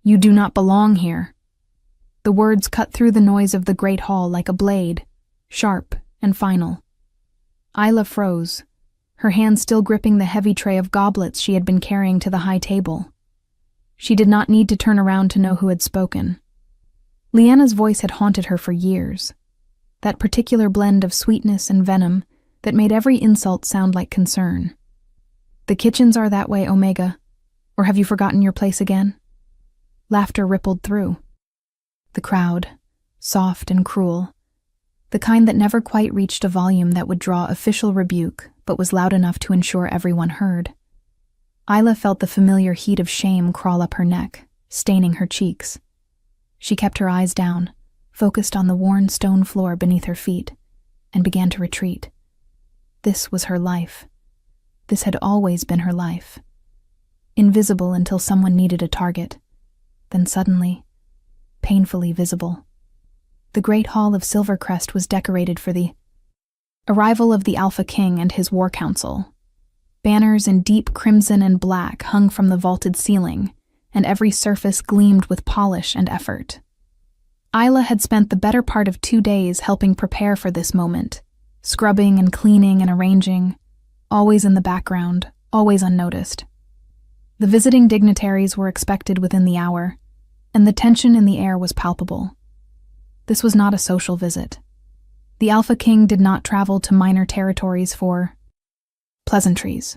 "You do not belong here." The words cut through the noise of the great hall like a blade, sharp and final. Isla froze, her hand still gripping the heavy tray of goblets she had been carrying to the high table. She did not need to turn around to know who had spoken. Leanna's voice had haunted her for years, that particular blend of sweetness and venom that made every insult sound like concern. "The kitchens are that way, Omega, or have you forgotten your place again?" Laughter rippled through. The crowd, soft and cruel, the kind that never quite reached a volume that would draw official rebuke but was loud enough to ensure everyone heard. Isla felt the familiar heat of shame crawl up her neck, staining her cheeks. She kept her eyes down, focused on the worn stone floor beneath her feet, and began to retreat. This was her life. This had always been her life. Invisible until someone needed a target, then suddenly, painfully visible. The great hall of Silvercrest was decorated for the arrival of the Alpha King and his war council. Banners in deep crimson and black hung from the vaulted ceiling, and every surface gleamed with polish and effort. Isla had spent the better part of 2 days helping prepare for this moment, scrubbing and cleaning and arranging, always in the background, always unnoticed. The visiting dignitaries were expected within the hour, and the tension in the air was palpable. This was not a social visit. The Alpha King did not travel to minor territories for pleasantries.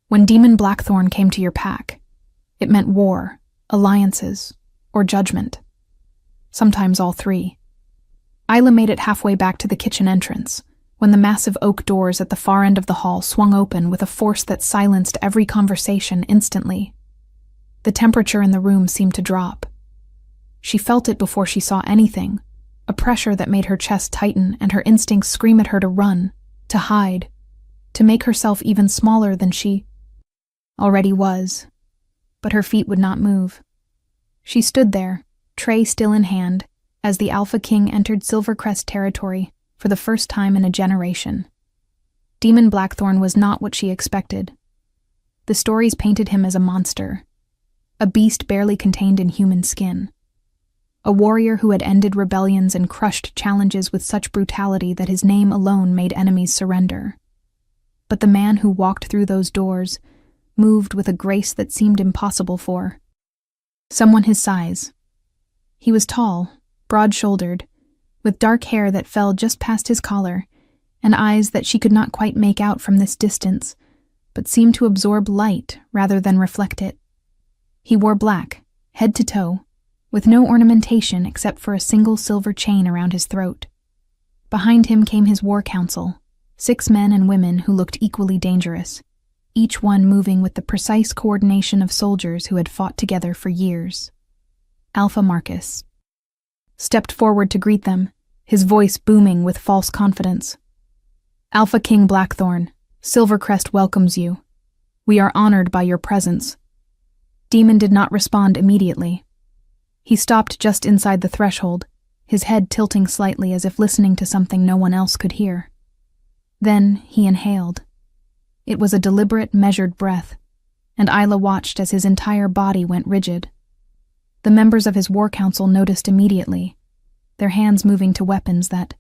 When Demon Blackthorn came to your pack, it meant war, alliances, or judgment. Sometimes all three. Isla made it halfway back to the kitchen entrance, when the massive oak doors at the far end of the hall swung open with a force that silenced every conversation instantly. The temperature in the room seemed to drop. She felt it before she saw anything, a pressure that made her chest tighten and her instincts scream at her to run, to hide, to make herself even smaller than she already was. But her feet would not move. She stood there, tray still in hand, as the Alpha King entered Silvercrest territory for the first time in a generation. Demon Blackthorn was not what she expected. The stories painted him as a monster, a beast barely contained in human skin, a warrior who had ended rebellions and crushed challenges with such brutality that his name alone made enemies surrender. But the man who walked through those doors moved with a grace that seemed impossible for someone his size. He was tall, broad-shouldered, with dark hair that fell just past his collar, and eyes that she could not quite make out from this distance, but seemed to absorb light rather than reflect it. He wore black, head to toe, with no ornamentation except for a single silver chain around his throat. Behind him came his war council, 6 men and women who looked equally dangerous, each one moving with the precise coordination of soldiers who had fought together for years. Alpha Marcus stepped forward to greet them, his voice booming with false confidence. "Alpha King Blackthorn, Silvercrest welcomes you. We are honored by your presence." Demon did not respond immediately. He stopped just inside the threshold, his head tilting slightly as if listening to something no one else could hear. Then he inhaled. It was a deliberate, measured breath, and Isla watched as his entire body went rigid. The members of his war council noticed immediately, their hands moving to weapons that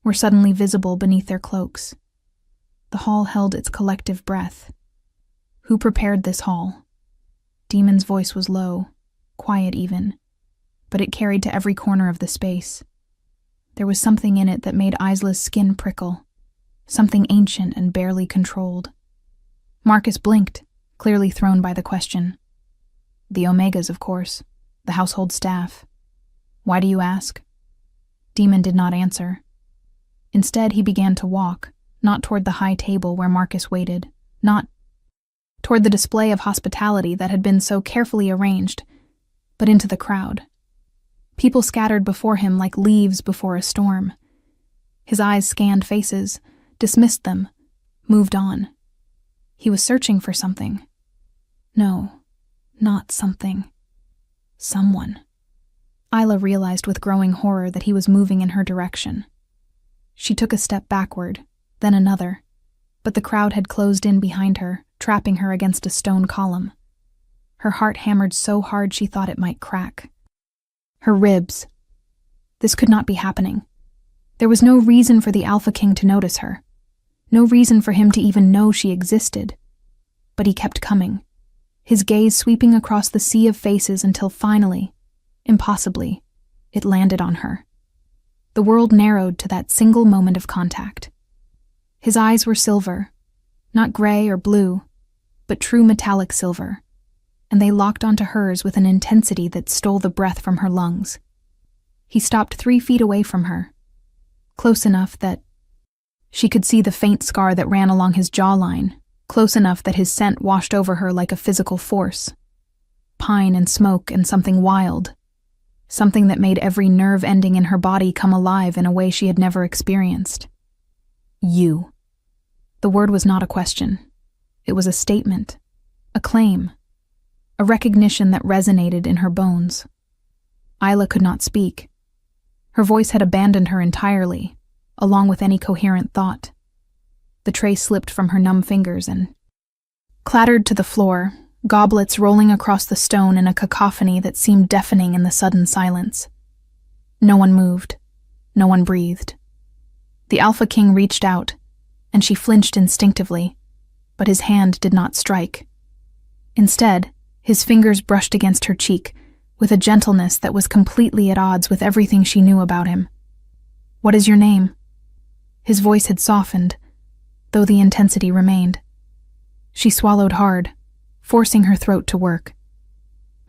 were suddenly visible beneath their cloaks. The hall held its collective breath. Who prepared this hall? Demon's voice was low, quiet even, but it carried to every corner of the space. There was something in it that made Isla's skin prickle, something ancient and barely controlled. Marcus blinked, clearly thrown by the question. "The Omegas, of course. The household staff. Why do you ask?" Demon did not answer. Instead, he began to walk, not toward the high table where Marcus waited, not toward the display of hospitality that had been so carefully arranged, but into the crowd. People scattered before him like leaves before a storm. His eyes scanned faces, dismissed them, moved on. He was searching for something. No, not something. Someone. Isla realized with growing horror that he was moving in her direction. She took a step backward, then another, but the crowd had closed in behind her, trapping her against a stone column. Her heart hammered so hard she thought it might crack. Her ribs. This could not be happening. There was no reason for the Alpha King to notice her. No reason for him to even know she existed. But he kept coming, his gaze sweeping across the sea of faces until finally, impossibly, it landed on her. The world narrowed to that single moment of contact. His eyes were silver, not gray or blue, but true metallic silver, and they locked onto hers with an intensity that stole the breath from her lungs. He stopped 3 feet away from her, close enough that she could see the faint scar that ran along his jawline, close enough that his scent washed over her like a physical force. Pine and smoke and something wild, something that made every nerve ending in her body come alive in a way she had never experienced. You. The word was not a question. It was a statement, a claim, a recognition that resonated in her bones. Isla could not speak. Her voice had abandoned her entirely, along with any coherent thought. The tray slipped from her numb fingers and clattered to the floor, goblets rolling across the stone in a cacophony that seemed deafening in the sudden silence. No one moved. No one breathed. The Alpha King reached out, and she flinched instinctively, but his hand did not strike. Instead, his fingers brushed against her cheek with a gentleness that was completely at odds with everything she knew about him. "What is your name?" His voice had softened, though the intensity remained. She swallowed hard, forcing her throat to work.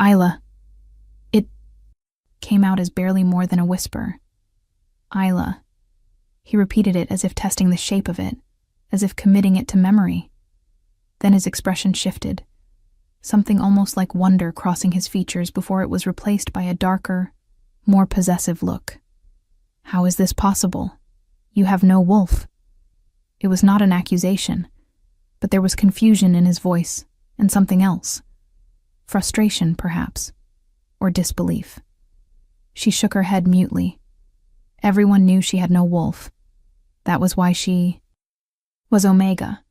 "Isla." It came out as barely more than a whisper. "Isla." He repeated it as if testing the shape of it, as if committing it to memory. Then his expression shifted, something almost like wonder crossing his features before it was replaced by a darker, more possessive look. "How is this possible? You have no wolf." It was not an accusation, but there was confusion in his voice and something else. Frustration, perhaps, or disbelief. She shook her head mutely. Everyone knew she had no wolf. That was why she was Omega.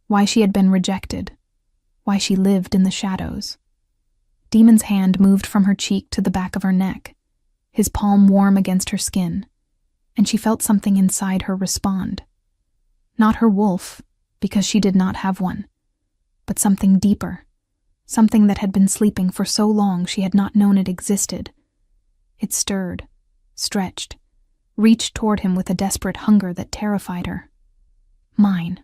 Why she had been rejected. Why she lived in the shadows. Demon's hand moved from her cheek to the back of her neck, his palm warm against her skin, and she felt something inside her respond. Not her wolf, because she did not have one, but something deeper, something that had been sleeping for so long she had not known it existed. It stirred, stretched, reached toward him with a desperate hunger that terrified her. Mine.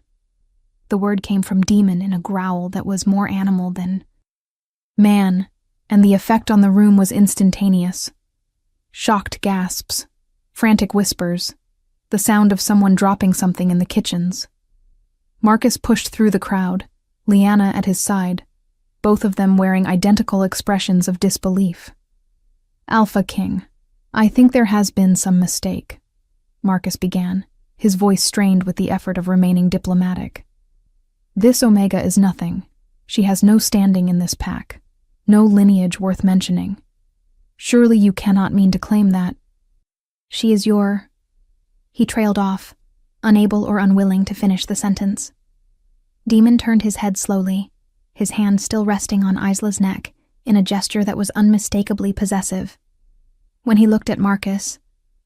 The word came from Demon in a growl that was more animal than man, and the effect on the room was instantaneous. Shocked gasps, frantic whispers, the sound of someone dropping something in the kitchens. Marcus pushed through the crowd, Liana at his side, both of them wearing identical expressions of disbelief. "Alpha King, I think there has been some mistake," Marcus began, his voice strained with the effort of remaining diplomatic. "This Omega is nothing. She has no standing in this pack, no lineage worth mentioning. Surely you cannot mean to claim that." "She is your—" He trailed off, unable or unwilling to finish the sentence. Demon turned his head slowly, his hand still resting on Isla's neck in a gesture that was unmistakably possessive. When he looked at Marcus,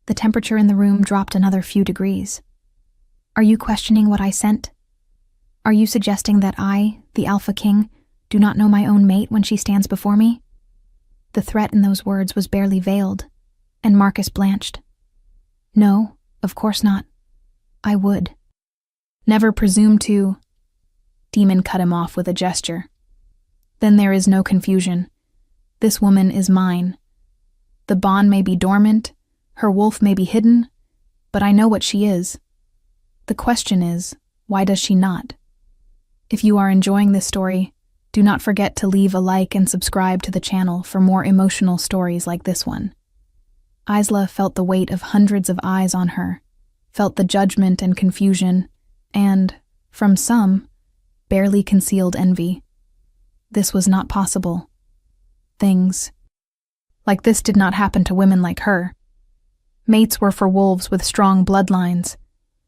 the temperature in the room dropped another few degrees. "Are you questioning what I sent? Are you suggesting that I, the Alpha King, do not know my own mate when she stands before me?" The threat in those words was barely veiled, and Marcus blanched. "No, of course not. I would. Never presume to—" Demon cut him off with a gesture. "Then there is no confusion. This woman is mine. The bond may be dormant, her wolf may be hidden, but I know what she is. The question is, why does she not? If you are enjoying this story, do not forget to leave a like and subscribe to the channel for more emotional stories like this one." Isla felt the weight of hundreds of eyes on her, felt the judgment and confusion, and, from some, barely concealed envy. This was not possible. Things like this did not happen to women like her. Mates were for wolves with strong bloodlines,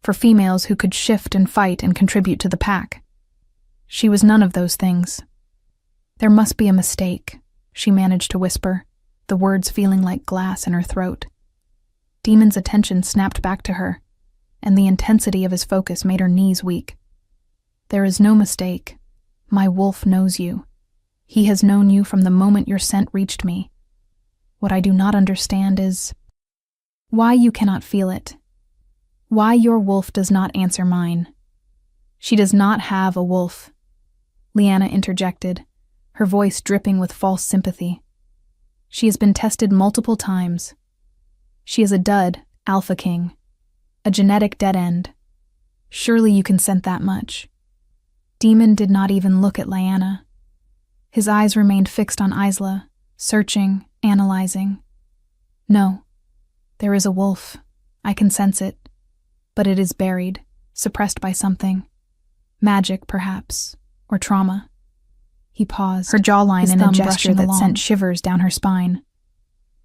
for females who could shift and fight and contribute to the pack. She was none of those things. There must be a mistake, she managed to whisper, the words feeling like glass in her throat. Demon's attention snapped back to her, and the intensity of his focus made her knees weak. There is no mistake. My wolf knows you. He has known you from the moment your scent reached me. What I do not understand is why you cannot feel it. Why your wolf does not answer mine. She does not have a wolf, Leanna interjected, her voice dripping with false sympathy. She has been tested multiple times. She is a dud, Alpha King. A genetic dead end. Surely you can scent that much. Demon did not even look at Leanna. His eyes remained fixed on Isla, searching, analyzing. No, there is a wolf. I can sense it. But it is buried, suppressed by something. Magic, perhaps, or trauma. He paused, her jawline in a gesture that sent shivers down her spine.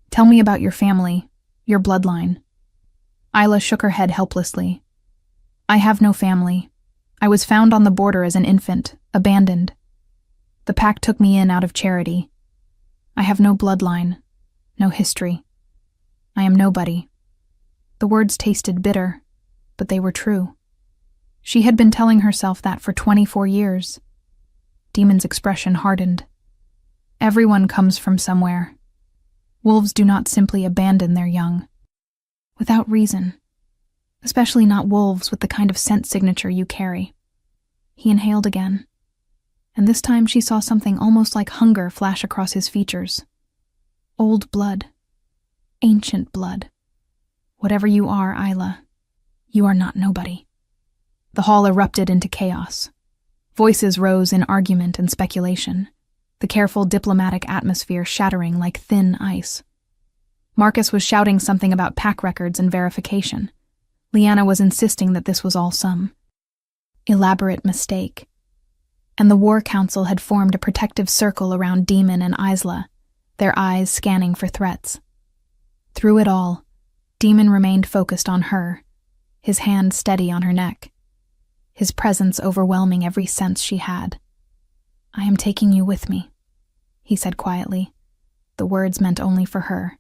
Tell me about your family, your bloodline. Isla shook her head helplessly. I have no family. I was found on the border as an infant, abandoned. The pack took me in out of charity. I have no bloodline, no history. I am nobody. The words tasted bitter, but they were true. She had been telling herself that for 24 years. Demon's expression hardened. Everyone comes from somewhere. Wolves do not simply abandon their young. Without reason. Especially not wolves with the kind of scent signature you carry. He inhaled again. And this time she saw something almost like hunger flash across his features. Old blood. Ancient blood. Whatever you are, Isla, you are not nobody. The hall erupted into chaos. Voices rose in argument and speculation, the careful diplomatic atmosphere shattering like thin ice. Marcus was shouting something about pack records and verification. Leanna was insisting that this was all some elaborate mistake. And the War Council had formed a protective circle around Demon and Isla, their eyes scanning for threats. Through it all, Demon remained focused on her, his hand steady on her neck, his presence overwhelming every sense she had. I am taking you with me, he said quietly, the words meant only for her.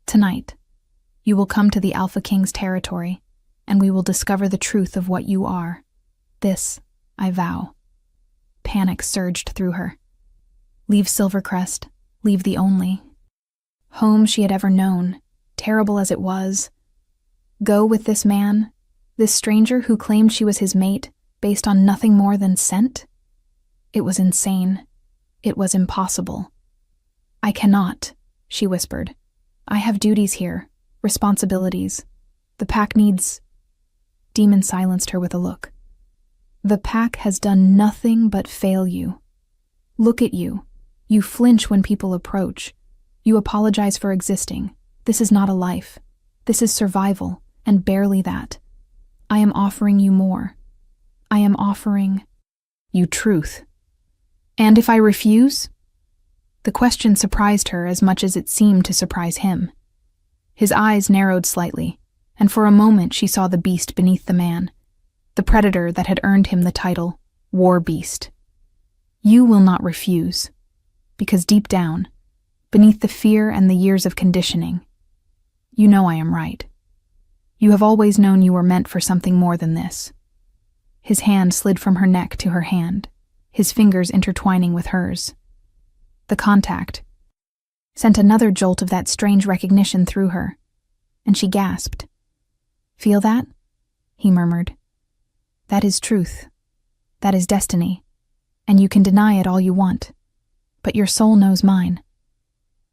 Tonight, you will come to the Alpha King's territory, and we will discover the truth of what you are. This, I vow. Panic surged through her. Leave Silvercrest, leave the only home she had ever known, terrible as it was. Go with this man, this stranger who claimed she was his mate based on nothing more than scent? It was insane. It was impossible. I cannot, she whispered. I have duties here, responsibilities. The pack needs... Demon silenced her with a look. The pack has done nothing but fail you. Look at you. You flinch when people approach. You apologize for existing. This is not a life. This is survival, and barely that. I am offering you more. I am offering you truth. And if I refuse? The question surprised her as much as it seemed to surprise him. His eyes narrowed slightly, and for a moment she saw the beast beneath the man, the predator that had earned him the title, War Beast. You will not refuse, because deep down, beneath the fear and the years of conditioning, you know I am right. You have always known you were meant for something more than this. His hand slid from her neck to her hand, his fingers intertwining with hers. The contact sent another jolt of that strange recognition through her, and she gasped. Feel that? He murmured. That is truth. That is destiny, and you can deny it all you want. But your soul knows mine.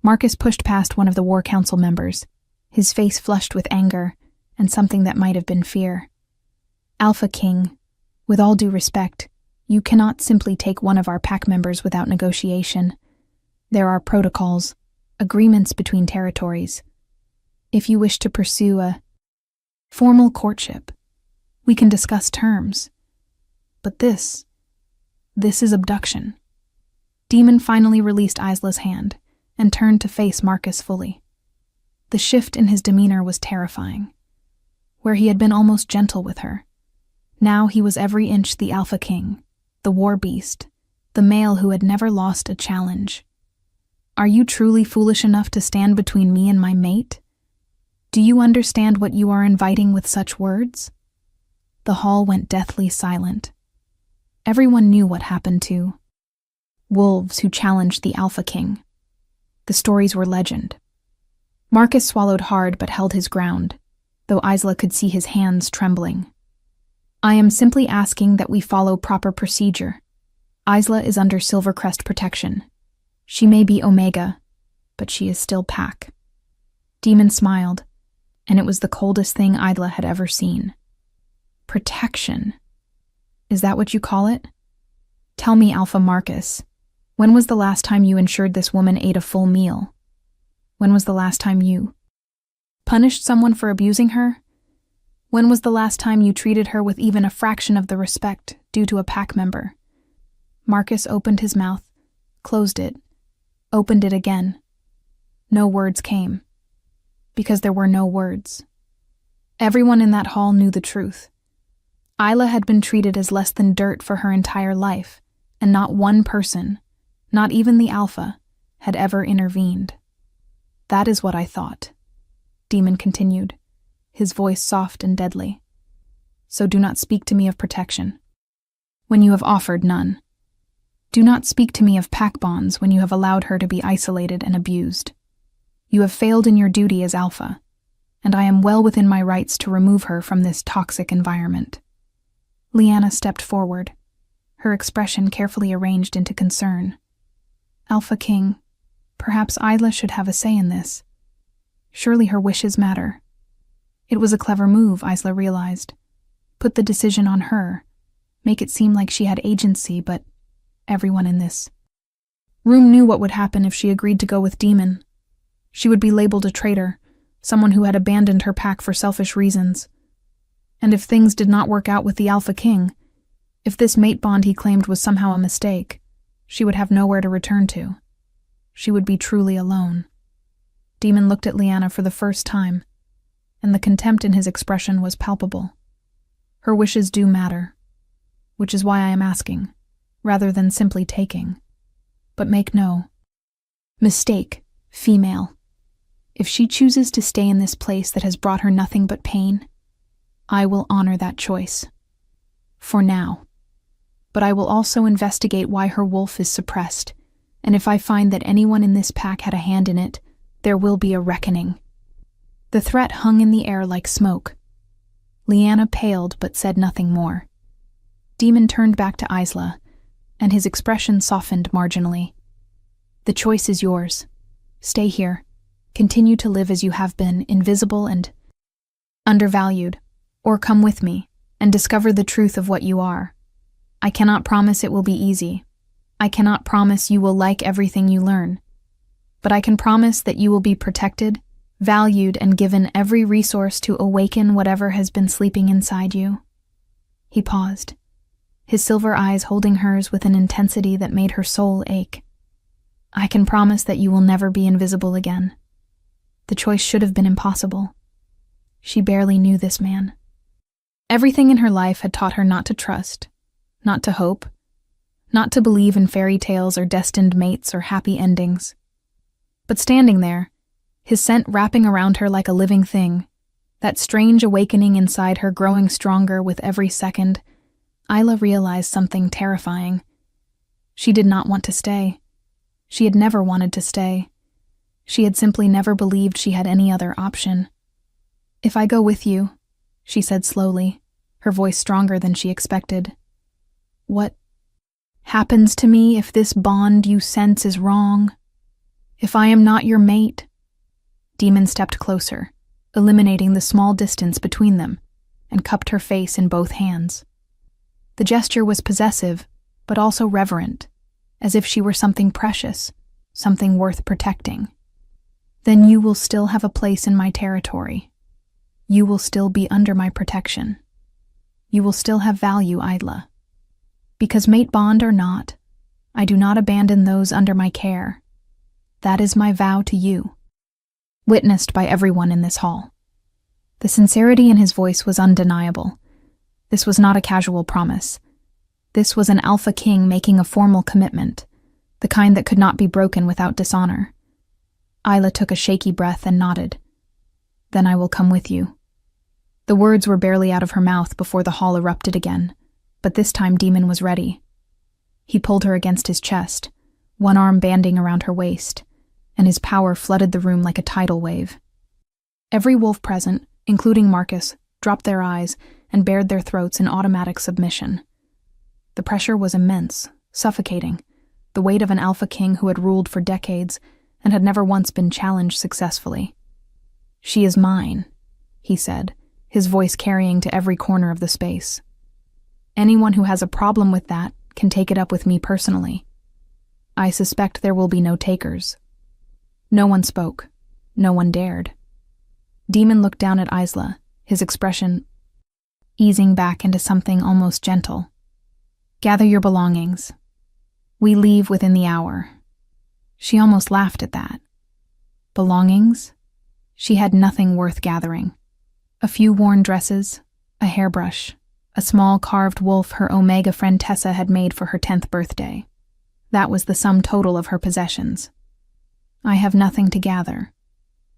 Marcus pushed past one of the War Council members, his face flushed with anger and something that might have been fear. Alpha King, with all due respect, you cannot simply take one of our pack members without negotiation. There are protocols, agreements between territories. If you wish to pursue a formal courtship, we can discuss terms. But this is abduction. Demon finally released Isla's hand and turned to face Marcus fully. The shift in his demeanor was terrifying. Where he had been almost gentle with her, now he was every inch the Alpha King, the War Beast, the male who had never lost a challenge. Are you truly foolish enough to stand between me and my mate? Do you understand what you are inviting with such words? The hall went deathly silent. Everyone knew what happened to wolves who challenged the Alpha King. The stories were legend. Marcus swallowed hard but held his ground, though Isla could see his hands trembling. I am simply asking that we follow proper procedure. Isla is under Silvercrest protection. She may be Omega, but she is still Pack. Demon smiled, and it was the coldest thing Isla had ever seen. Protection. Is that what you call it? Tell me, Alpha Marcus, when was the last time you ensured this woman ate a full meal? When was the last time you punished someone for abusing her? When was the last time you treated her with even a fraction of the respect due to a Pack member? Marcus opened his mouth, closed it, opened it again. No words came, because there were no words. Everyone in that hall knew the truth. Isla had been treated as less than dirt for her entire life, and not one person, not even the Alpha, had ever intervened. That is what I thought, Demon continued, his voice soft and deadly. So do not speak to me of protection, when you have offered none. Do not speak to me of Pack bonds when you have allowed her to be isolated and abused. You have failed in your duty as Alpha, and I am well within my rights to remove her from this toxic environment. Leanna stepped forward, her expression carefully arranged into concern. Alpha King, perhaps Isla should have a say in this. Surely her wishes matter. It was a clever move, Isla realized. Put the decision on her, make it seem like she had agency, but everyone in this room knew what would happen if she agreed to go with Demon. She would be labeled a traitor, someone who had abandoned her Pack for selfish reasons. And if things did not work out with the Alpha King, if this mate bond he claimed was somehow a mistake, she would have nowhere to return to. She would be truly alone. Demon looked at Leanna for the first time, and the contempt in his expression was palpable. Her wishes do matter, which is why I am asking, rather than simply taking. But make no mistake, female. If she chooses to stay in this place that has brought her nothing but pain, I will honor that choice. For now. But I will also investigate why her wolf is suppressed, and if I find that anyone in this Pack had a hand in it, there will be a reckoning. The threat hung in the air like smoke. Leanna paled but said nothing more. Demon turned back to Isla, and his expression softened marginally. The choice is yours. Stay here. Continue to live as you have been, invisible and undervalued, or come with me and discover the truth of what you are. I cannot promise it will be easy. I cannot promise you will like everything you learn. But I can promise that you will be protected, valued, and given every resource to awaken whatever has been sleeping inside you. He paused, his silver eyes holding hers with an intensity that made her soul ache. I can promise that you will never be invisible again. The choice should have been impossible. She barely knew this man. Everything in her life had taught her not to trust, not to hope, not to believe in fairy tales or destined mates or happy endings. But standing there, his scent wrapping around her like a living thing, that strange awakening inside her growing stronger with every second, Isla realized something terrifying. She did not want to stay. She had never wanted to stay. She had simply never believed she had any other option. If I go with you, she said slowly, her voice stronger than she expected. What happens to me if this bond you sense is wrong? If I am not your mate? Demon stepped closer, eliminating the small distance between them, and cupped her face in both hands. The gesture was possessive, but also reverent, as if she were something precious, something worth protecting. Then you will still have a place in my territory. You will still be under my protection. You will still have value, Isla. Because mate bond or not, I do not abandon those under my care. That is my vow to you. Witnessed by everyone in this hall. The sincerity in his voice was undeniable. This was not a casual promise. This was an alpha king making a formal commitment, the kind that could not be broken without dishonor. Isla took a shaky breath and nodded. "Then I will come with you." The words were barely out of her mouth before the hall erupted again, but this time Demon was ready. He pulled her against his chest, one arm banding around her waist, and his power flooded the room like a tidal wave. Every wolf present, including Marcus, dropped their eyes and bared their throats in automatic submission. The pressure was immense, suffocating, the weight of an alpha king who had ruled for decades and had never once been challenged successfully. "She is mine," he said, his voice carrying to every corner of the space. "Anyone who has a problem with that can take it up with me personally. I suspect there will be no takers." No one spoke. No one dared. Demon looked down at Isla, his expression easing back into something almost gentle. "Gather your belongings. We leave within the hour." She almost laughed at that. Belongings? She had nothing worth gathering. A few worn dresses, a hairbrush, a small carved wolf her Omega friend Tessa had made for her 10th birthday. That was the sum total of her possessions. "I have nothing to gather,"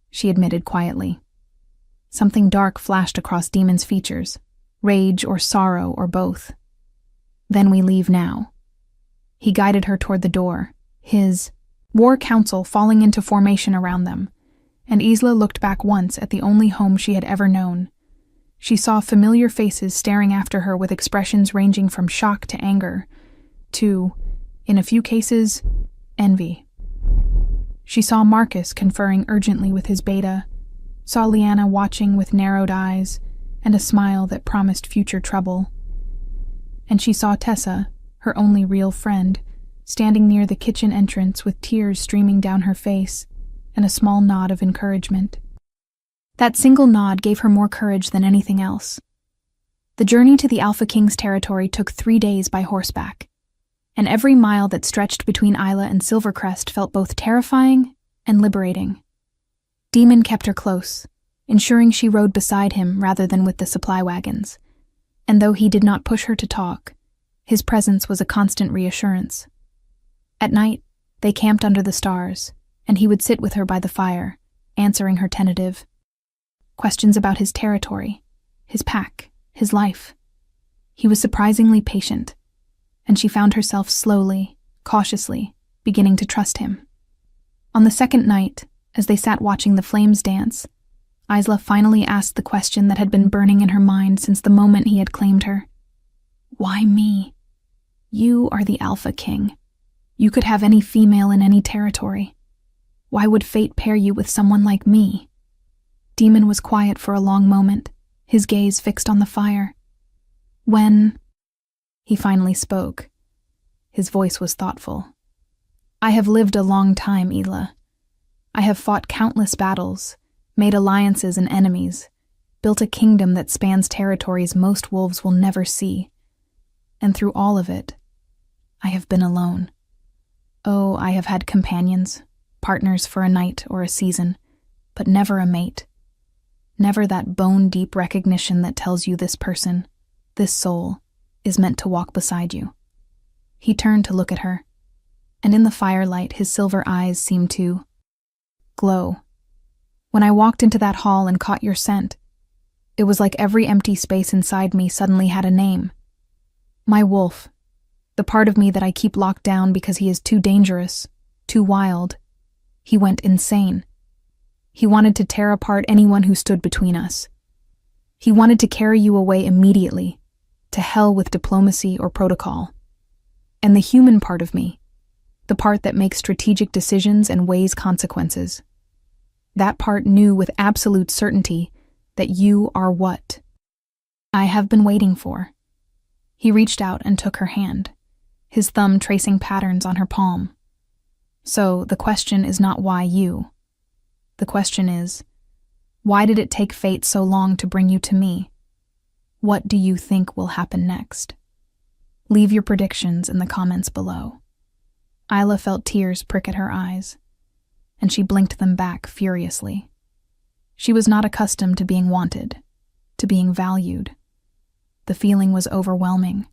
she admitted quietly. Something dark flashed across Demon's features, rage or sorrow or both. "Then we leave now." He guided her toward the door, his war council falling into formation around them, and Isla looked back once at the only home she had ever known. She saw familiar faces staring after her with expressions ranging from shock to anger, to, in a few cases, envy. She saw Marcus conferring urgently with his beta, saw Liana watching with narrowed eyes and a smile that promised future trouble. And she saw Tessa, her only real friend, standing near the kitchen entrance with tears streaming down her face and a small nod of encouragement. That single nod gave her more courage than anything else. The journey to the Alpha King's territory took 3 days by horseback, and every mile that stretched between Isla and Silvercrest felt both terrifying and liberating. Demon kept her close, ensuring she rode beside him rather than with the supply wagons, and though he did not push her to talk, his presence was a constant reassurance. At night, they camped under the stars, and he would sit with her by the fire, answering her tentative questions about his territory, his pack, his life. He was surprisingly patient, and she found herself slowly, cautiously, beginning to trust him. On the second night, as they sat watching the flames dance, Isla finally asked the question that had been burning in her mind since the moment he had claimed her. "Why me? You are the Alpha King. You could have any female in any territory. Why would fate pair you with someone like me?" Demon was quiet for a long moment, his gaze fixed on the fire. "When," he finally spoke. His voice was thoughtful. "I have lived a long time, Isla. I have fought countless battles, made alliances and enemies, built a kingdom that spans territories most wolves will never see. And through all of it, I have been alone. Oh, I have had companions, partners for a night or a season, but never a mate. Never that bone-deep recognition that tells you this person, this soul, is meant to walk beside you." He turned to look at her, and in the firelight his silver eyes seemed to glow. "When I walked into that hall and caught your scent, it was like every empty space inside me suddenly had a name. My wolf, the part of me that I keep locked down because he is too dangerous, too wild. He went insane. He wanted to tear apart anyone who stood between us. He wanted to carry you away immediately, to hell with diplomacy or protocol. And the human part of me, the part that makes strategic decisions and weighs consequences, that part knew with absolute certainty that you are what I have been waiting for." He reached out and took her hand, his thumb tracing patterns on her palm. "So the question is not why you. The question is, why did it take fate so long to bring you to me? What do you think will happen next? Leave your predictions in the comments below." Isla felt tears prick at her eyes, and she blinked them back furiously. She was not accustomed to being wanted, to being valued. The feeling was overwhelming.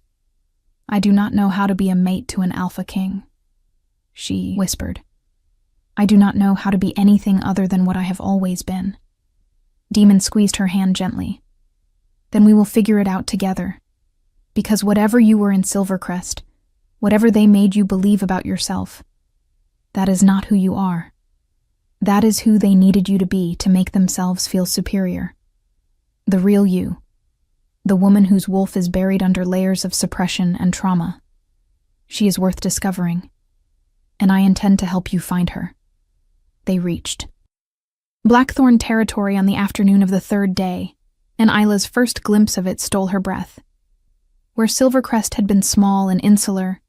I do not know how to be a mate to an alpha king, she whispered. I do not know how to be anything other than what I have always been. Demon squeezed her hand gently. Then we will figure it out together. Because whatever you were in Silvercrest, whatever they made you believe about yourself, that is not who you are. That is who they needed you to be to make themselves feel superior. The real you. The woman whose wolf is buried under layers of suppression and trauma. She is worth discovering, and I intend to help you find her. They reached Blackthorn territory on the afternoon of the third day, and Isla's first glimpse of it stole her breath. Where Silvercrest had been small and insular,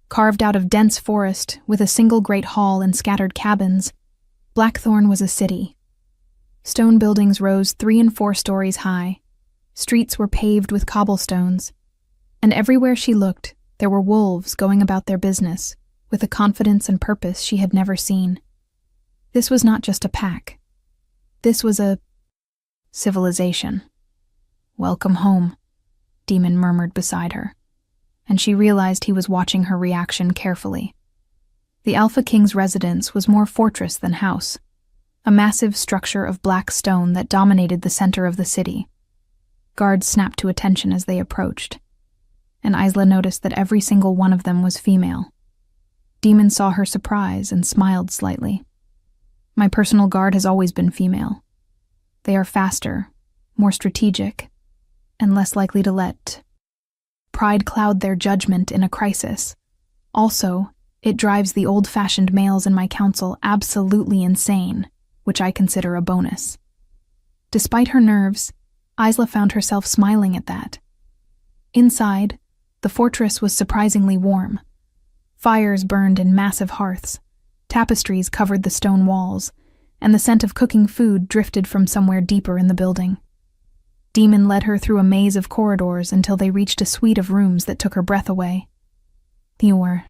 carved out of dense forest with a single great hall and scattered cabins, Blackthorn was a city. Stone buildings rose 3 and 4 stories high. Streets were paved with cobblestones, and everywhere she looked, there were wolves going about their business with a confidence and purpose she had never seen. This was not just a pack. This was a civilization. Welcome home, Demon murmured beside her, and she realized he was watching her reaction carefully. The Alpha King's residence was more fortress than house, a massive structure of black stone that dominated the center of the city. Guards snapped to attention as they approached, and Isla noticed that every single one of them was female. Demon saw her surprise and smiled slightly. My personal guard has always been female. They are faster, more strategic, and less likely to let pride cloud their judgment in a crisis. Also, it drives the old-fashioned males in my council absolutely insane, which I consider a bonus. Despite her nerves, Isla found herself smiling at that. Inside, the fortress was surprisingly warm. Fires burned in massive hearths, tapestries covered the stone walls, and the scent of cooking food drifted from somewhere deeper in the building. Demon led her through a maze of corridors until they reached a suite of rooms that took her breath away. The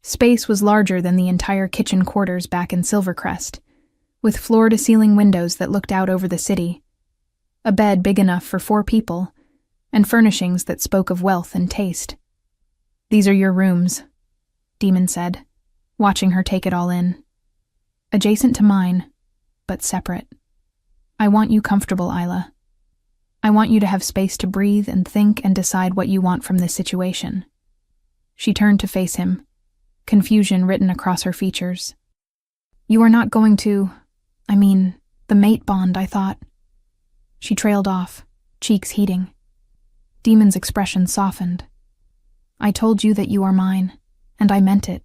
space was larger than the entire kitchen quarters back in Silvercrest, with floor-to-ceiling windows that looked out over the city, a bed big enough for 4 people, and furnishings that spoke of wealth and taste. These are your rooms, Demon said, watching her take it all in. Adjacent to mine, but separate. I want you comfortable, Isla. I want you to have space to breathe and think and decide what you want from this situation. She turned to face him, confusion written across her features. You are not going to, the mate bond, I thought. She trailed off, cheeks heating. Demon's expression softened. I told you that you are mine, and I meant it.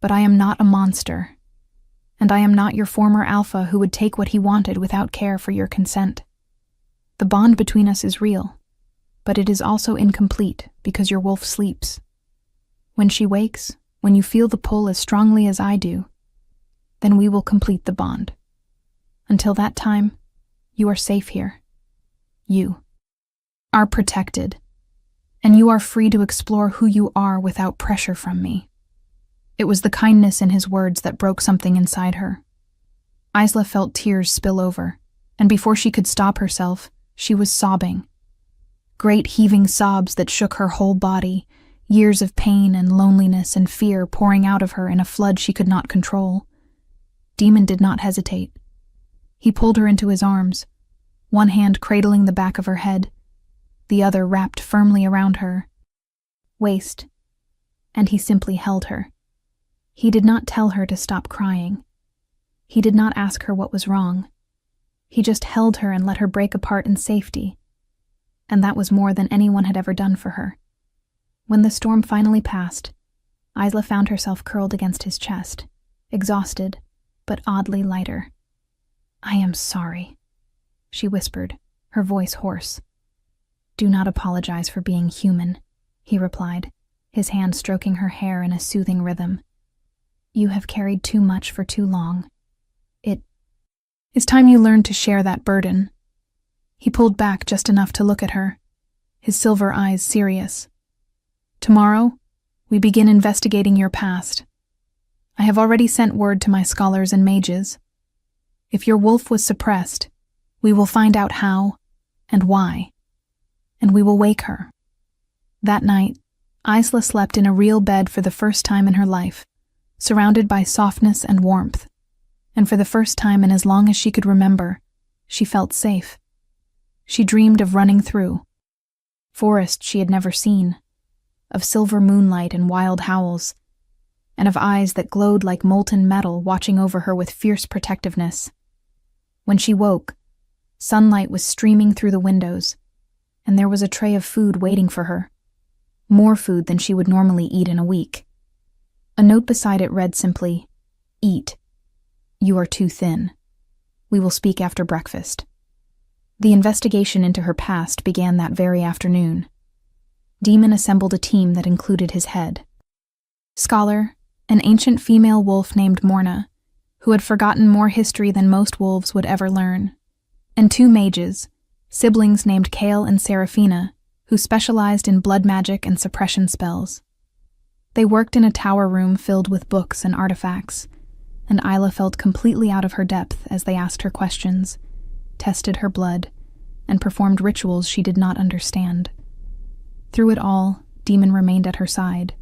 But I am not a monster, and I am not your former alpha who would take what he wanted without care for your consent. The bond between us is real, but it is also incomplete because your wolf sleeps. When she wakes, when you feel the pull as strongly as I do, then we will complete the bond. Until that time, you are safe here. You are protected, and you are free to explore who you are without pressure from me. It was the kindness in his words that broke something inside her. Isla felt tears spill over, and before she could stop herself, she was sobbing. Great heaving sobs that shook her whole body, years of pain and loneliness and fear pouring out of her in a flood she could not control. Demon did not hesitate. He pulled her into his arms, one hand cradling the back of her head, the other wrapped firmly around her waist, and he simply held her. He did not tell her to stop crying. He did not ask her what was wrong. He just held her and let her break apart in safety, and that was more than anyone had ever done for her. When the storm finally passed, Isla found herself curled against his chest, exhausted, but oddly lighter. I am sorry, she whispered, her voice hoarse. Do not apologize for being human, he replied, his hand stroking her hair in a soothing rhythm. You have carried too much for too long. It is time you learned to share that burden. He pulled back just enough to look at her, his silver eyes serious. Tomorrow, we begin investigating your past. I have already sent word to my scholars and mages. If your wolf was suppressed, we will find out how and why, and we will wake her. That night, Isla slept in a real bed for the first time in her life, surrounded by softness and warmth. And for the first time in as long as she could remember, she felt safe. She dreamed of running through forests she had never seen, of silver moonlight and wild howls, and of eyes that glowed like molten metal watching over her with fierce protectiveness. When she woke, sunlight was streaming through the windows, and there was a tray of food waiting for her, more food than she would normally eat in a week. A note beside it read simply, "Eat. You are too thin. We will speak after breakfast." The investigation into her past began that very afternoon. Demon assembled a team that included his head scholar, an ancient female wolf named Morna, who had forgotten more history than most wolves would ever learn, and 2 mages, siblings named Kale and Seraphina, who specialized in blood magic and suppression spells. They worked in a tower room filled with books and artifacts, and Isla felt completely out of her depth as they asked her questions, tested her blood, and performed rituals she did not understand. Through it all, Demon remained at her side,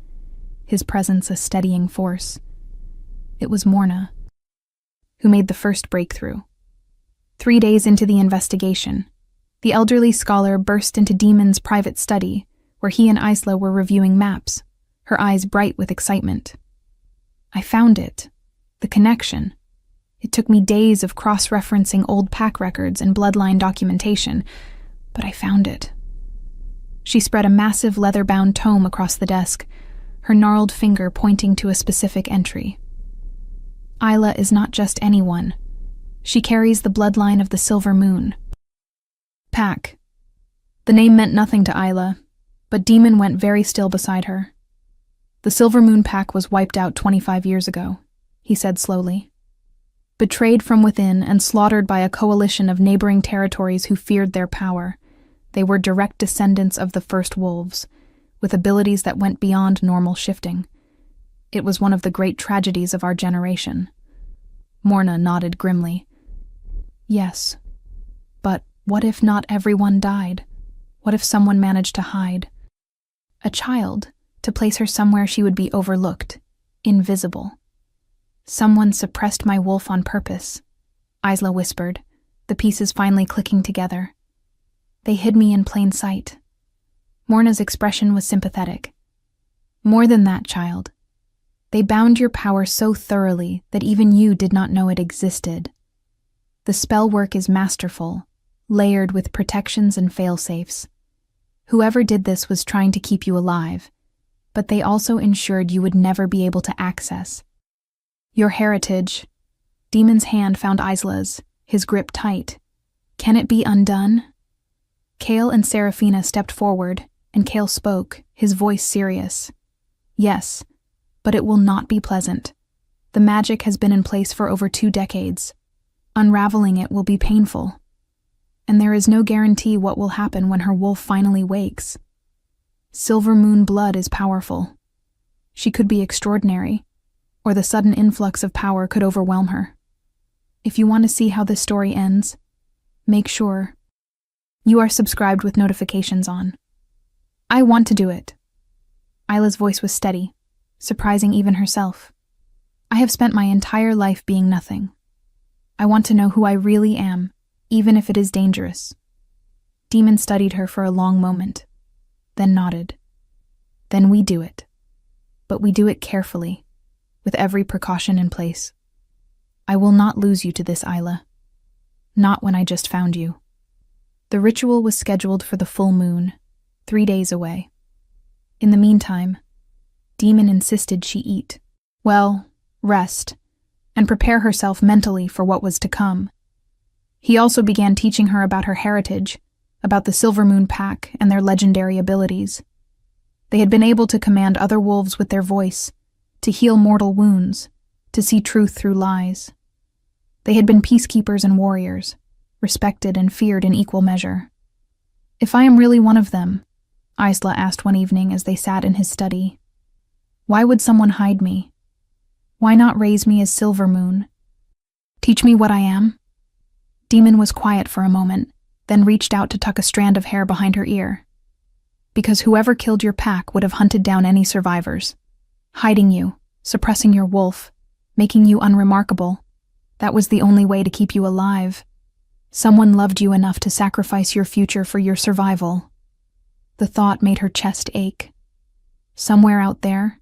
his presence a steadying force. It was Morna who made the first breakthrough. 3 days into the investigation, the elderly scholar burst into Demon's private study, where he and Isla were reviewing maps, her eyes bright with excitement. "I found it. The connection. It took me days of cross-referencing old pack records and bloodline documentation, but I found it." She spread a massive leather-bound tome across the desk, her gnarled finger pointing to a specific entry. Isla is not just anyone. She carries the bloodline of the Silver Moon. Pack. The name meant nothing to Isla, but Demon went very still beside her. "The Silver Moon Pack was wiped out 25 years ago," he said slowly. Betrayed from within and slaughtered by a coalition of neighboring territories who feared their power, they were direct descendants of the first wolves, with abilities that went beyond normal shifting. It was one of the great tragedies of our generation. Morna nodded grimly. "Yes, but what if not everyone died? What if someone managed to hide? A child, to place her somewhere she would be overlooked, invisible. Someone suppressed my wolf on purpose," Isla whispered, the pieces finally clicking together. "They hid me in plain sight." Morna's expression was sympathetic. "More than that, child. They bound your power so thoroughly that even you did not know it existed. The spell work is masterful, layered with protections and fail-safes. Whoever did this was trying to keep you alive, but they also ensured you would never be able to access your heritage." Demon's hand found Isla's, his grip tight. "Can it be undone?" Kale and Seraphina stepped forward, and Kale spoke, his voice serious. "Yes, but it will not be pleasant. The magic has been in place for over 2 decades. Unraveling it will be painful. And there is no guarantee what will happen when her wolf finally wakes. Silver Moon blood is powerful. She could be extraordinary, or the sudden influx of power could overwhelm her. If you want to see how this story ends, make sure you are subscribed with notifications on. I want to do it." Isla's voice was steady, surprising even herself. "I have spent my entire life being nothing. I want to know who I really am, even if it is dangerous." Demon studied her for a long moment, then nodded. "Then we do it. But we do it carefully, with every precaution in place. I will not lose you to this, Isla. Not when I just found you." The ritual was scheduled for the full moon, 3 days away. In the meantime, Demon insisted she eat. Well, rest, and prepare herself mentally for what was to come. He also began teaching her about her heritage, about the Silver Moon Pack and their legendary abilities. They had been able to command other wolves with their voice, to heal mortal wounds, to see truth through lies. They had been peacekeepers and warriors, respected and feared in equal measure. "If I am really one of them," Isla asked one evening as they sat in his study, "why would someone hide me? Why not raise me as Silver Moon? Teach me what I am?" Demon was quiet for a moment, then reached out to tuck a strand of hair behind her ear. because whoever killed your pack would have hunted down any survivors. Hiding you, suppressing your wolf, making you unremarkable. That was the only way to keep you alive. Someone loved you enough to sacrifice your future for your survival. The thought made her chest ache. Somewhere out there,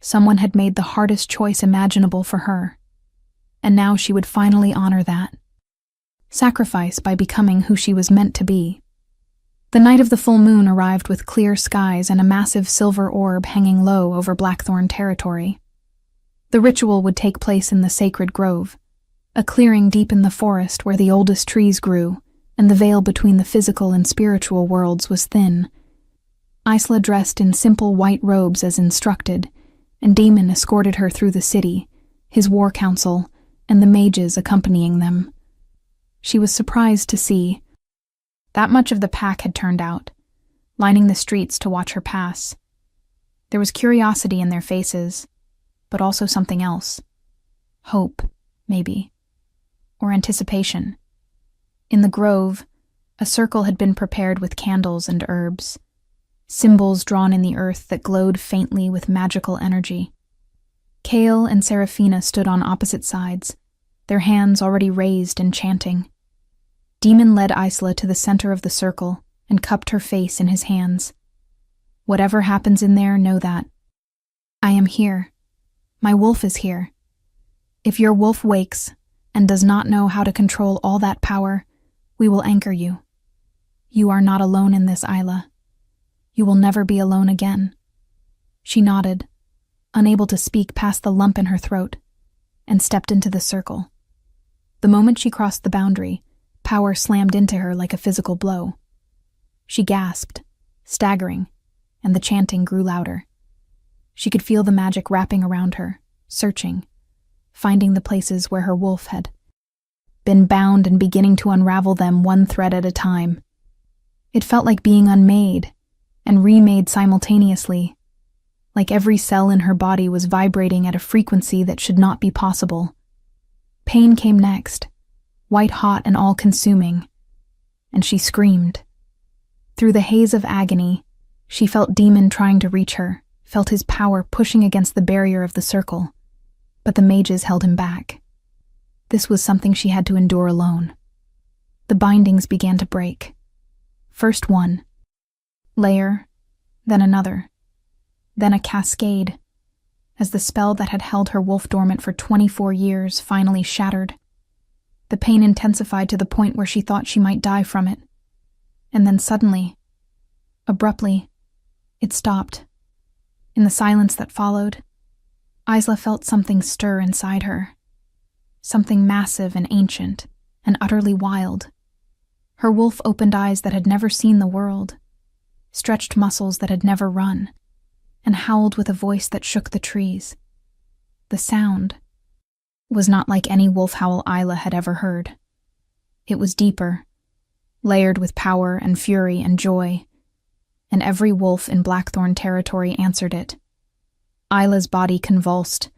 someone had made the hardest choice imaginable for her. And now she would finally honor that. Sacrifice by becoming who she was meant to be. The night of the full moon arrived with clear skies and a massive silver orb hanging low over Blackthorn territory. The ritual would take place in the sacred grove, a clearing deep in the forest where the oldest trees grew, and the veil between the physical and spiritual worlds was thin. Isla dressed in simple white robes as instructed, and Demon escorted her through the city, his war council, and the mages accompanying them. She was surprised to see that much of the pack had turned out, lining the streets to watch her pass. There was curiosity in their faces, but also something else. Hope, maybe. Or anticipation. In the grove, a circle had been prepared with candles and herbs, symbols drawn in the earth that glowed faintly with magical energy. Kale and Seraphina stood on opposite sides, their hands already raised and chanting. Demon led Isla to the center of the circle and cupped her face in his hands. Whatever happens in there, know that. I am here. My wolf is here. If your wolf wakes and does not know how to control all that power, we will anchor you. You are not alone in this, Isla. You will never be alone again. She nodded, unable to speak past the lump in her throat, and stepped into the circle. The moment she crossed the boundary, power slammed into her like a physical blow. She gasped, staggering, and the chanting grew louder. She could feel the magic wrapping around her, searching, finding the places where her wolf had been bound and beginning to unravel them one thread at a time. It felt like being unmade and remade simultaneously, like every cell in her body was vibrating at a frequency that should not be possible. Pain came next, white-hot and all-consuming, and she screamed. Through the haze of agony, she felt Demon trying to reach her, felt his power pushing against the barrier of the circle, but the mages held him back. This was something she had to endure alone. The bindings began to break. First one layer, then another, then a cascade, as the spell that had held her wolf dormant for 24 years finally shattered. The pain intensified to the point where she thought she might die from it. And then suddenly, abruptly, it stopped. In the silence that followed, Isla felt something stir inside her. Something massive and ancient, and utterly wild. Her wolf opened eyes that had never seen the world, stretched muscles that had never run, and howled with a voice that shook the trees. The sound was not like any wolf howl Isla had ever heard. It was deeper, layered with power and fury and joy, and every wolf in Blackthorn territory answered it. Isla's body convulsed,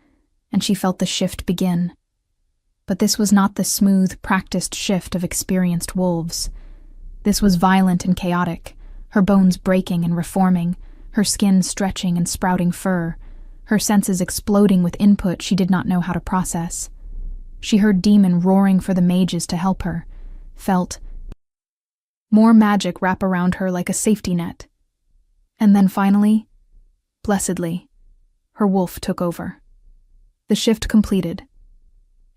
and she felt the shift begin. But this was not the smooth, practiced shift of experienced wolves. This was violent and chaotic, her bones breaking and reforming, her skin stretching and sprouting fur, her senses exploding with input she did not know how to process. She heard Demon roaring for the mages to help her, felt more magic wrap around her like a safety net. And then finally, blessedly, her wolf took over. The shift completed,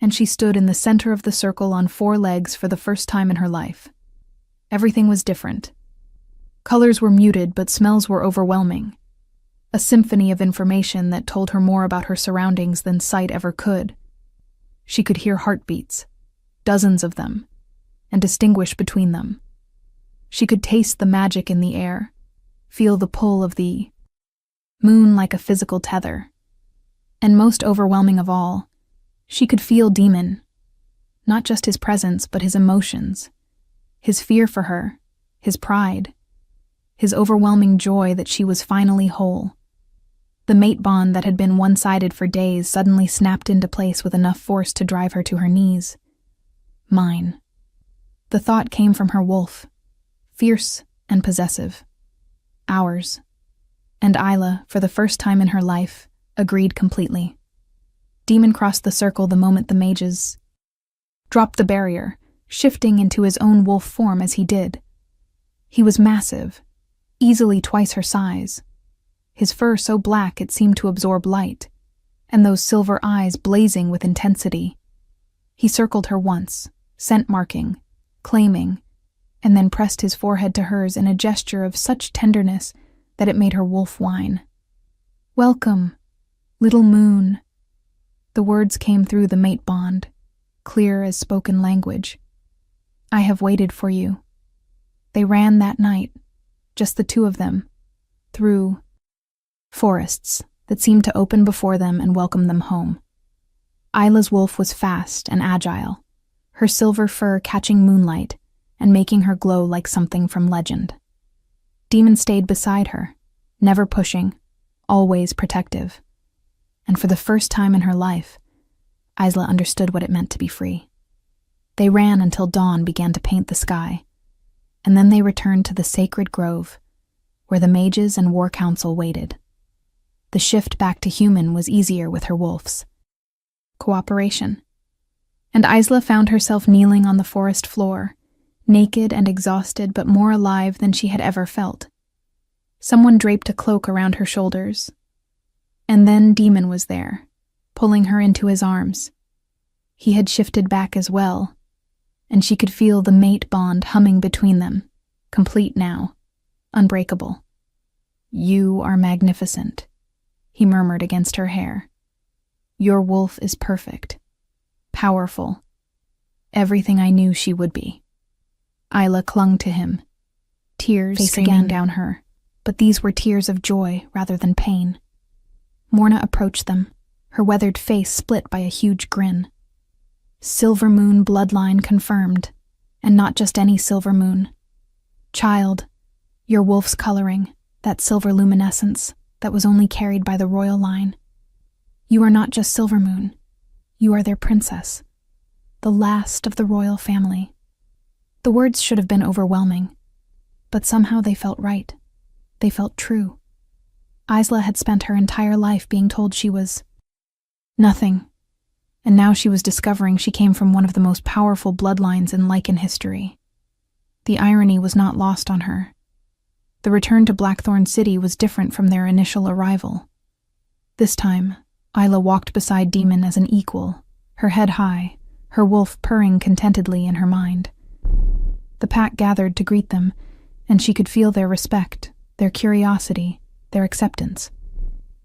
and she stood in the center of the circle on 4 legs for the first time in her life. Everything was different. Colors were muted, but smells were overwhelming. A symphony of information that told her more about her surroundings than sight ever could. She could hear heartbeats, dozens of them, and distinguish between them. She could taste the magic in the air, feel the pull of the moon like a physical tether. And most overwhelming of all, she could feel Demon, not just his presence, but his emotions, his fear for her, his pride, his overwhelming joy that she was finally whole. The mate bond that had been one-sided for days suddenly snapped into place with enough force to drive her to her knees. Mine. The thought came from her wolf, fierce and possessive. Hours. And Isla, for the first time in her life, agreed completely. Demon crossed the circle the moment the mages dropped the barrier, shifting into his own wolf form as he did. He was massive, easily twice her size, his fur so black it seemed to absorb light, and those silver eyes blazing with intensity. He circled her once, scent marking, claiming, and then pressed his forehead to hers in a gesture of such tenderness that it made her wolf whine. "Welcome, little moon." The words came through the mate bond, clear as spoken language. "I have waited for you." They ran that night, just the two of them, through forests that seemed to open before them and welcome them home. Isla's wolf was fast and agile, her silver fur catching moonlight and making her glow like something from legend. Demon stayed beside her, never pushing, always protective. And for the first time in her life, Isla understood what it meant to be free. They ran until dawn began to paint the sky, and then they returned to the sacred grove, where the mages and war council waited. The shift back to human was easier with her wolves. Cooperation. And Isla found herself kneeling on the forest floor, naked and exhausted but more alive than she had ever felt. Someone draped a cloak around her shoulders. And then Demon was there, pulling her into his arms. He had shifted back as well, and she could feel the mate bond humming between them, complete now, unbreakable. "You are magnificent," he murmured against her hair. "Your wolf is perfect, powerful, everything I knew she would be." Isla clung to him, tears streaming down her, but these were tears of joy rather than pain. Morna approached them, her weathered face split by a huge grin. Silver moon bloodline confirmed, and not just any silver moon. "Child, your wolf's coloring, that silver luminescence that was only carried by the royal line. You are not just silver moon, you are their princess, the last of the royal family." The words should have been overwhelming, but somehow they felt right. They felt true. Isla had spent her entire life being told she was nothing, and now she was discovering she came from one of the most powerful bloodlines in Lycan history. The irony was not lost on her. The return to Blackthorn City was different from their initial arrival. This time, Isla walked beside Demon as an equal, her head high, her wolf purring contentedly in her mind. The pack gathered to greet them, and she could feel their respect, their curiosity, their acceptance.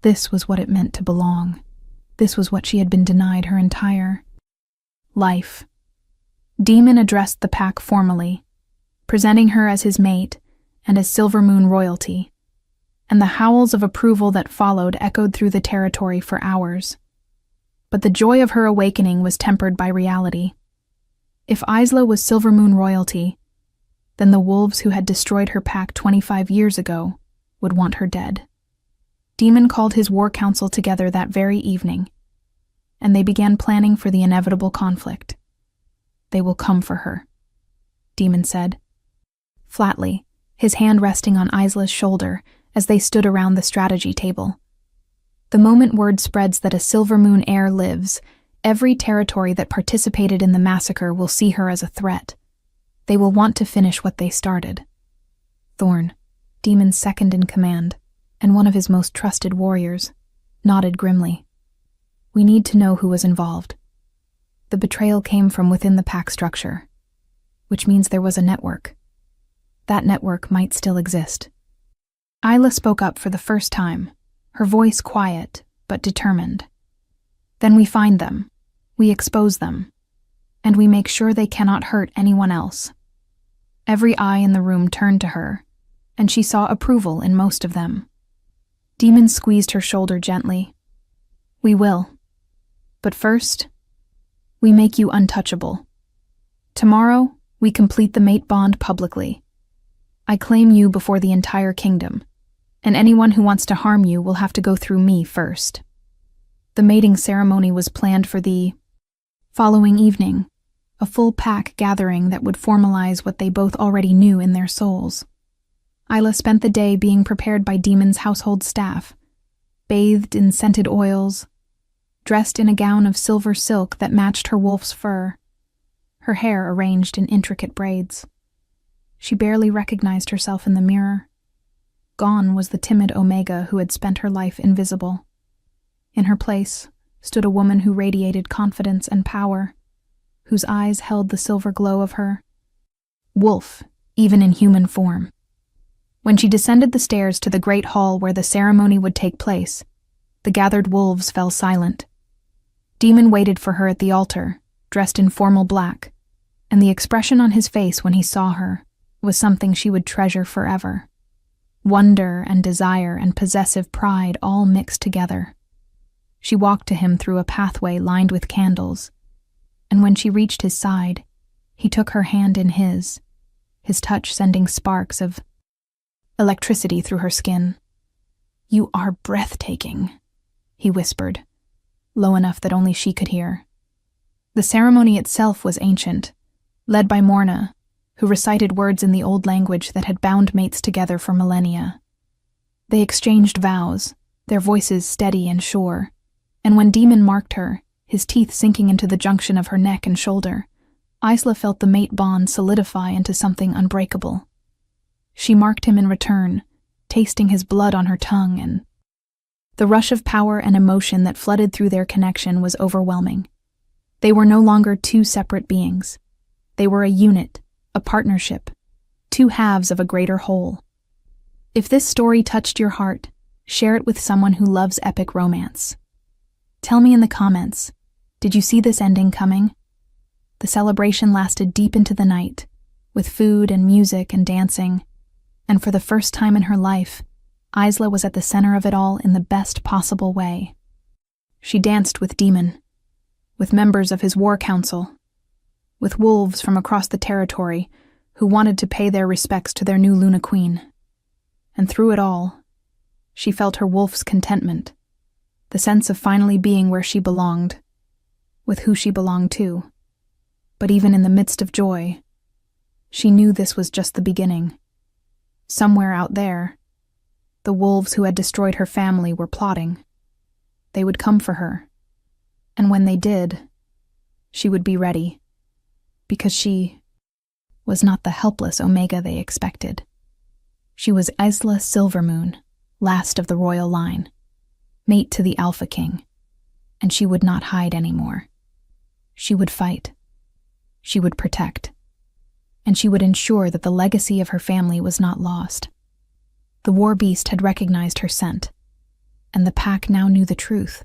This was what it meant to belong. This was what she had been denied her entire life. Demon addressed the pack formally, presenting her as his mate and as Silver Moon royalty, and the howls of approval that followed echoed through the territory for hours. But the joy of her awakening was tempered by reality. If Isla was Silver Moon royalty, then the wolves who had destroyed her pack 25 years ago would want her dead. Demon called his war council together that very evening, and they began planning for the inevitable conflict. "They will come for her," Demon said, flatly, his hand resting on Isla's shoulder as they stood around the strategy table. "The moment word spreads that a Silver Moon heir lives, every territory that participated in the massacre will see her as a threat. They will want to finish what they started." Thorn, Demon's second in command, and one of his most trusted warriors, nodded grimly. "We need to know who was involved. The betrayal came from within the pack structure, which means there was a network. That network might still exist." Isla spoke up for the first time, her voice quiet but determined. "Then we find them, we expose them, and we make sure they cannot hurt anyone else." Every eye in the room turned to her, and she saw approval in most of them. Demon squeezed her shoulder gently. "We will. But first, we make you untouchable. Tomorrow, we complete the mate bond publicly. I claim you before the entire kingdom, and anyone who wants to harm you will have to go through me first." The mating ceremony was planned for the following evening, a full pack gathering that would formalize what they both already knew in their souls. Isla spent the day being prepared by Demon's household staff, bathed in scented oils, dressed in a gown of silver silk that matched her wolf's fur, her hair arranged in intricate braids. She barely recognized herself in the mirror. Gone was the timid Omega who had spent her life invisible. In her place stood a woman who radiated confidence and power, whose eyes held the silver glow of her wolf, even in human form. When she descended the stairs to the great hall where the ceremony would take place, the gathered wolves fell silent. Demon waited for her at the altar, dressed in formal black, and the expression on his face when he saw her was something she would treasure forever. Wonder and desire and possessive pride all mixed together. She walked to him through a pathway lined with candles, and when she reached his side, he took her hand in his touch sending sparks of electricity through her skin. "You are breathtaking," he whispered, low enough that only she could hear. The ceremony itself was ancient, led by Morna, who recited words in the old language that had bound mates together for millennia. They exchanged vows, their voices steady and sure, and when Demon marked her, his teeth sinking into the junction of her neck and shoulder, Isla felt the mate bond solidify into something unbreakable. She marked him in return, tasting his blood on her tongue, and the rush of power and emotion that flooded through their connection was overwhelming. They were no longer two separate beings. They were a unit, a partnership, two halves of a greater whole. If this story touched your heart, share it with someone who loves epic romance. Tell me in the comments, did you see this ending coming? The celebration lasted deep into the night, with food and music and dancing, and for the first time in her life, Isla was at the center of it all in the best possible way. She danced with Demon, with members of his war council, with wolves from across the territory who wanted to pay their respects to their new Luna Queen. And through it all, she felt her wolf's contentment, the sense of finally being where she belonged, with who she belonged to. But even in the midst of joy, she knew this was just the beginning. Somewhere out there, the wolves who had destroyed her family were plotting. They would come for her, and when they did, she would be ready, because she was not the helpless Omega they expected. She was Isla Silvermoon, last of the royal line, mate to the Alpha King, and she would not hide anymore. She would fight. She would protect. And she would ensure that the legacy of her family was not lost. The war beast had recognized her scent, and the pack now knew the truth.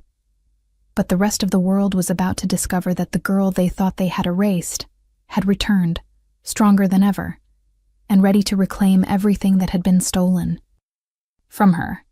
But the rest of the world was about to discover that the girl they thought they had erased had returned, stronger than ever, and ready to reclaim everything that had been stolen from her.